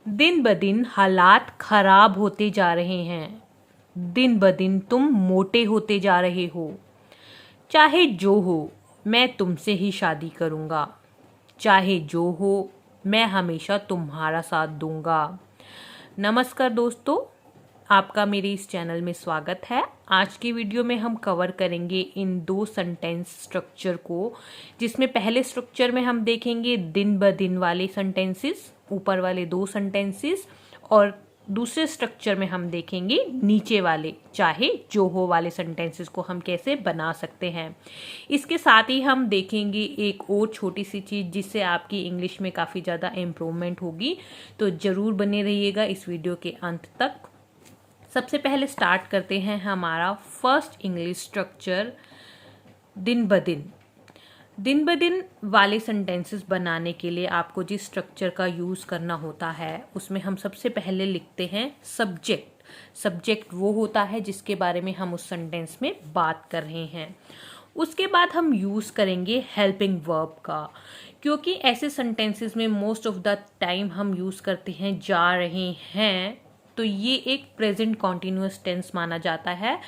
दिन ब दिन हालात खराब होते जा रहे हैं। दिन ब दिन तुम मोटे होते जा रहे हो। चाहे जो हो, मैं तुमसे ही शादी करूँगा। चाहे जो हो, मैं हमेशा तुम्हारा साथ दूंगा। नमस्कार दोस्तों, आपका मेरे इस चैनल में स्वागत है। आज की वीडियो में हम कवर करेंगे इन दो सेंटेंस स्ट्रक्चर को, जिसमें पहले स्ट्रक्चर में हम देखेंगे दिन ब दिन वाले सेंटेंसेस, ऊपर वाले दो सेंटेंसेस, और दूसरे स्ट्रक्चर में हम देखेंगे नीचे वाले चाहे जो हो वाले सेंटेंसेस को हम कैसे बना सकते हैं। इसके साथ ही हम देखेंगे एक और छोटी सी चीज़ जिससे आपकी इंग्लिश में काफ़ी ज़्यादा इम्प्रूवमेंट होगी, तो ज़रूर बने रहिएगा इस वीडियो के अंत तक। सबसे पहले स्टार्ट करते हैं हमारा फर्स्ट इंग्लिश स्ट्रक्चर, दिन ब दिन। दिन ब दिन वाले सेंटेंसेस बनाने के लिए आपको जिस स्ट्रक्चर का यूज़ करना होता है उसमें हम सबसे पहले लिखते हैं सब्जेक्ट। सब्जेक्ट वो होता है जिसके बारे में हम उस सेंटेंस में बात कर रहे हैं। उसके बाद हम यूज़ करेंगे हेल्पिंग वर्ब का, क्योंकि ऐसे सेंटेंसेस में मोस्ट ऑफ द टाइम हम यूज़ करते हैं जा रहे हैं, तो ये एक प्रेजेंट कॉन्टिन्यूअस टेंस माना जाता है।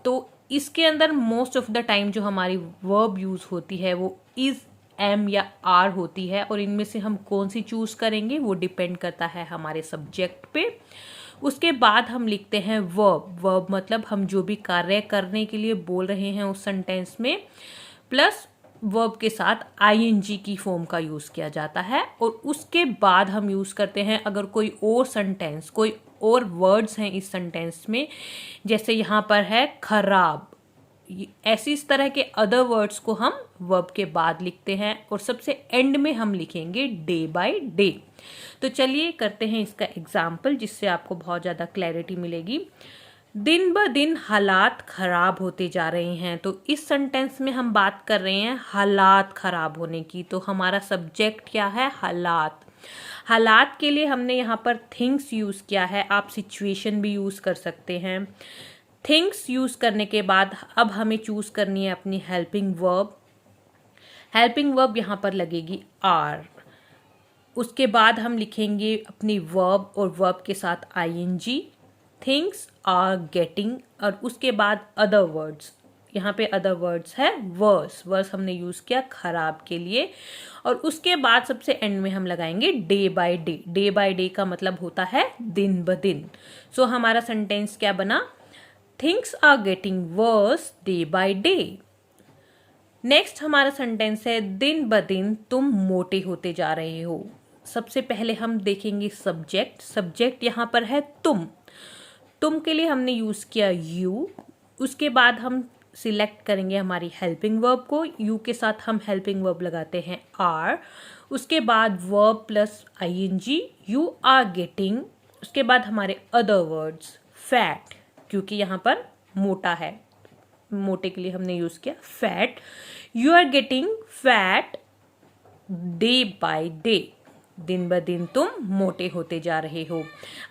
तो इसके अंदर मोस्ट ऑफ द टाइम जो हमारी वर्ब यूज़ होती है वो इज़, एम या आर होती है, और इनमें से हम कौन सी चूज़ करेंगे वो डिपेंड करता है हमारे सब्जेक्ट पे। उसके बाद हम लिखते हैं वर्ब। वर्ब मतलब हम जो भी कार्य करने के लिए बोल रहे हैं उस सेंटेंस में, प्लस वर्ब के साथ आईएनजी की फॉर्म का यूज़ किया जाता है। और उसके बाद हम यूज़ करते हैं अगर कोई और सेंटेंस, कोई और वर्ड्स हैं इस सेंटेंस में, जैसे यहाँ पर है खराब, ऐसी इस तरह के अदर वर्ड्स को हम वर्ब के बाद लिखते हैं, और सबसे एंड में हम लिखेंगे डे बाय डे। तो चलिए करते हैं इसका एग्जाम्पल, जिससे आपको बहुत ज़्यादा क्लैरिटी मिलेगी। दिन ब दिन हालात खराब होते जा रहे हैं, तो इस सेंटेंस में हम बात कर रहे हैं हालात खराब होने की। तो हमारा सब्जेक्ट क्या है? हालात। हालात के लिए हमने यहाँ पर थिंग्स यूज़ किया है, आप सिचुएशन भी यूज़ कर सकते हैं। थिंग्स यूज़ करने के बाद अब हमें चूज़ करनी है अपनी हेल्पिंग वर्ब। हेल्पिंग वर्ब यहाँ पर लगेगी आर। उसके बाद हम लिखेंगे अपनी वर्ब और वर्ब के साथ आईएनजी, थिंग्स आर गेटिंग, और उसके बाद अदर वर्ड्स। यहाँ पे अदर वर्ड्स है वर्स। वर्स हमने यूज़ किया खराब के लिए, और उसके बाद सबसे एंड में हम लगाएंगे day by day. Day by day का मतलब होता है दिन ब दिन। सो हमारा सेंटेंस क्या बना? Things are getting worse day by day. Next हमारा सेंटेंस है दिन ब दिन तुम मोटे होते जा रहे हो। सबसे पहले हम देखेंगे सब्जेक्ट। सब्जेक्ट यहाँ पर है तुम। तुम के लिए हमने यूज़ किया यू। उसके बाद हम सिलेक्ट करेंगे हमारी हेल्पिंग वर्ब को। यू के साथ हम हेल्पिंग वर्ब लगाते हैं आर। उसके बाद verb plus ING, you are getting. उसके बाद हमारे अदर वर्ड्स फैट, क्योंकि यहाँ पर मोटा है, मोटे के लिए हमने यूज़ किया fat. You are getting fat day by day. दिन ब दिन तुम मोटे होते जा रहे हो।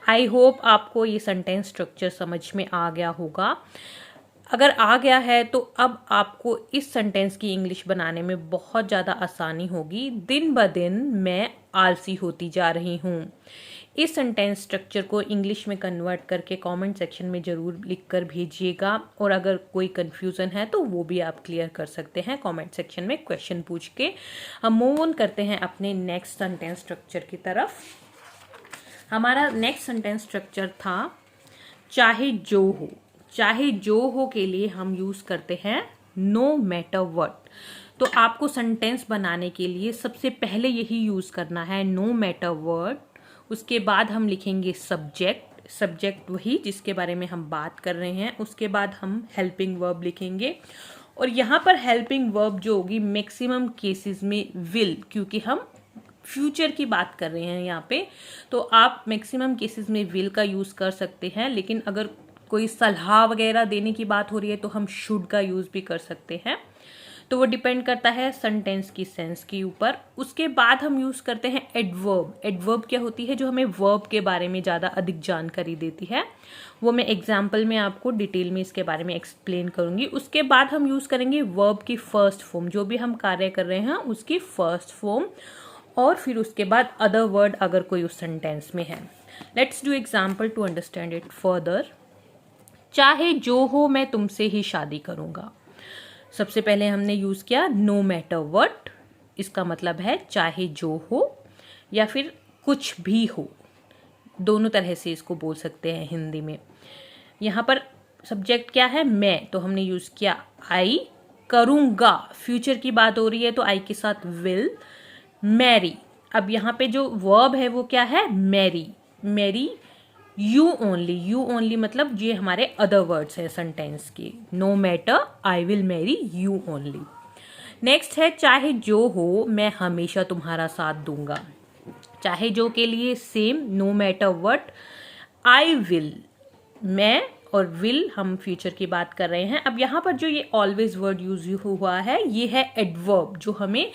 आई होप आपको ये सेंटेंस स्ट्रक्चर समझ में आ गया होगा। अगर आ गया है तो अब आपको इस सेंटेंस की इंग्लिश बनाने में बहुत ज़्यादा आसानी होगी। दिन ब दिन मैं आलसी होती जा रही हूँ। इस सेंटेंस स्ट्रक्चर को इंग्लिश में कन्वर्ट करके कमेंट सेक्शन में ज़रूर लिखकर भेजिएगा, और अगर कोई कन्फ्यूज़न है तो वो भी आप क्लियर कर सकते हैं कमेंट सेक्शन में क्वेश्चन पूछ के। हम मूव ऑन करते हैं अपने नेक्स्ट सेंटेंस स्ट्रक्चर की तरफ। हमारा नेक्स्ट सेंटेंस स्ट्रक्चर था चाहे जो हो। चाहे जो हो के लिए हम यूज़ करते हैं नो मैटर व्हाट। तो आपको सेंटेंस बनाने के लिए सबसे पहले यही यूज़ करना है, नो मैटर व्हाट। उसके बाद हम लिखेंगे सब्जेक्ट। सब्जेक्ट वही जिसके बारे में हम बात कर रहे हैं। उसके बाद हम हेल्पिंग वर्ब लिखेंगे, और यहाँ पर हेल्पिंग वर्ब जो होगी मैक्सिमम केसेस में विल, क्योंकि हम फ्यूचर की बात कर रहे हैं यहाँ पे, तो आप मैक्सिमम केसेस में विल का यूज़ कर सकते हैं। लेकिन अगर कोई सलाह वगैरह देने की बात हो रही है तो हम शुड का यूज़ भी कर सकते हैं। तो वो डिपेंड करता है सेंटेंस की सेंस के ऊपर। उसके बाद हम यूज़ करते हैं एडवर्ब। एडवर्ब क्या होती है? जो हमें वर्ब के बारे में ज़्यादा अधिक जानकारी देती है। वो मैं एग्जाम्पल में आपको डिटेल में इसके बारे में एक्सप्लेन करूँगी। उसके बाद हम यूज़ करेंगे वर्ब की फर्स्ट फॉर्म, जो भी हम कार्य कर रहे हैं उसकी फर्स्ट फॉर्म। और फिर उसके बाद अदर वर्ड अगर कोई उस सेंटेंस में है। Let's do example to understand it further. चाहे जो हो मैं तुमसे ही शादी करूंगा। सबसे पहले हमने यूज किया नो मैटर व्हाट, इसका मतलब है चाहे जो हो या फिर कुछ भी हो, दोनों तरह से इसको बोल सकते हैं हिंदी में। यहाँ पर सब्जेक्ट क्या है, मैं, तो हमने यूज किया आई। करूंगा, फ्यूचर की बात हो रही है तो आई के साथ विल। मैरी, अब यहाँ पे जो वर्ब है वो क्या है, marry. Marry you only, you only मतलब ये हमारे अदर वर्ड्स है सेंटेंस के। No matter I will marry you only. Next है चाहे जो हो मैं हमेशा तुम्हारा साथ दूंगा। चाहे जो के लिए same, no matter what, I will, मैं और विल हम फ्यूचर की बात कर रहे हैं। अब यहाँ पर जो ये ऑलवेज वर्ड यूज हुआ है ये है एडवर्ब, जो हमें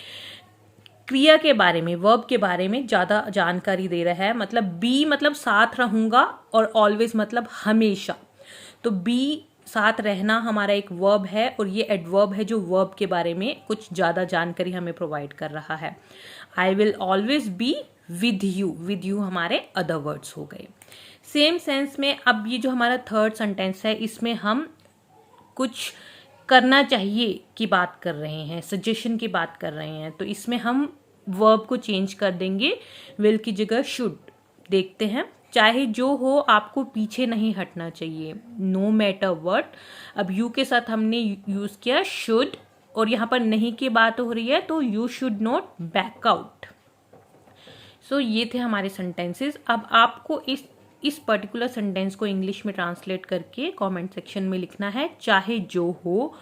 क्रिया के बारे में, वर्ब के बारे में ज़्यादा जानकारी दे रहा है। मतलब बी मतलब साथ रहूंगा और ऑलवेज मतलब हमेशा। तो बी साथ रहना हमारा एक वर्ब है और ये एडवर्ब है जो वर्ब के बारे में कुछ ज़्यादा जानकारी हमें प्रोवाइड कर रहा है। I will always be with you, with you हमारे अदर वर्ड्स हो गए। सेम सेंस में अब ये जो हमारा थर्ड सेंटेंस है इसमें हम कुछ करना चाहिए की बात कर रहे हैं, सजेशन की बात कर रहे हैं, तो इसमें हम वर्ब को चेंज कर देंगे, विल की जगह शुड। देखते हैं, चाहे जो हो आपको पीछे नहीं हटना चाहिए, नो मैटर व्हाट। अब यू के साथ हमने यूज किया शुड और यहाँ पर नहीं की बात हो रही है तो you should not back out. So ये थे हमारे सेंटेंसेस। अब आपको इस पर्टिकुलर सेंटेंस को इंग्लिश में ट्रांसलेट करके कमेंट सेक्शन में लिखना है, चाहे जो हो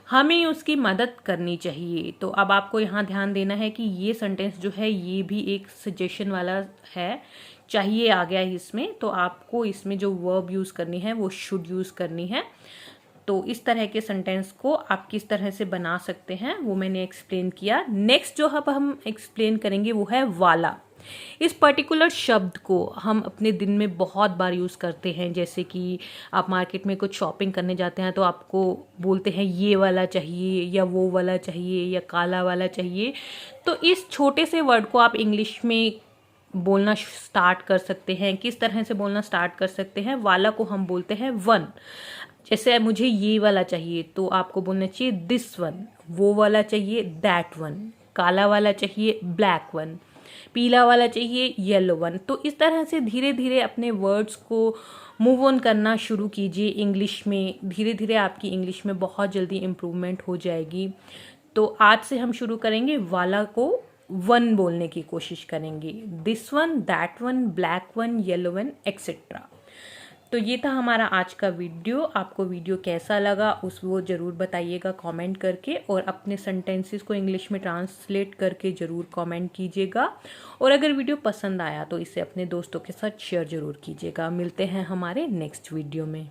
हमें उसकी मदद करनी चाहिए। तो अब आपको यहाँ ध्यान देना है कि ये सेंटेंस जो है ये भी एक सजेशन वाला है, चाहिए आ गया है इसमें, तो आपको इसमें जो वर्ब यूज़ करनी है वो शुड यूज़ करनी है। तो इस तरह के सेंटेंस को आप किस तरह से बना सकते हैं वो मैंने एक्सप्लेन किया। नेक्स्ट जो अब हम एक्सप्लेन करेंगे वो है वाला। इस पर्टिकुलर शब्द को हम अपने दिन में बहुत बार यूज़ करते हैं, जैसे कि आप मार्केट में कुछ शॉपिंग करने जाते हैं तो आपको बोलते हैं ये वाला चाहिए या वो वाला चाहिए या काला वाला चाहिए। तो इस छोटे से वर्ड को आप इंग्लिश में बोलना स्टार्ट कर सकते हैं। किस तरह से बोलना स्टार्ट कर सकते हैं, वाला को हम बोलते हैं वन। जैसे मुझे ये वाला चाहिए तो आपको बोलना चाहिए दिस वन, वो वाला चाहिए दैट वन, काला वाला चाहिए ब्लैक वन, पीला वाला चाहिए येलो वन। तो इस तरह से धीरे धीरे अपने वर्ड्स को मूव ऑन करना शुरू कीजिए इंग्लिश में। धीरे धीरे आपकी इंग्लिश में बहुत जल्दी इम्प्रूवमेंट हो जाएगी। तो आज से हम शुरू करेंगे, वाला को वन बोलने की कोशिश करेंगे, this one, that one, black one, yellow one, etcetera. तो ये था हमारा आज का वीडियो। आपको वीडियो कैसा लगा वो ज़रूर बताइएगा कमेंट करके, और अपने सेंटेंसेस को इंग्लिश में ट्रांसलेट करके ज़रूर कमेंट कीजिएगा। और अगर वीडियो पसंद आया तो इसे अपने दोस्तों के साथ शेयर ज़रूर कीजिएगा। मिलते हैं हमारे नेक्स्ट वीडियो में।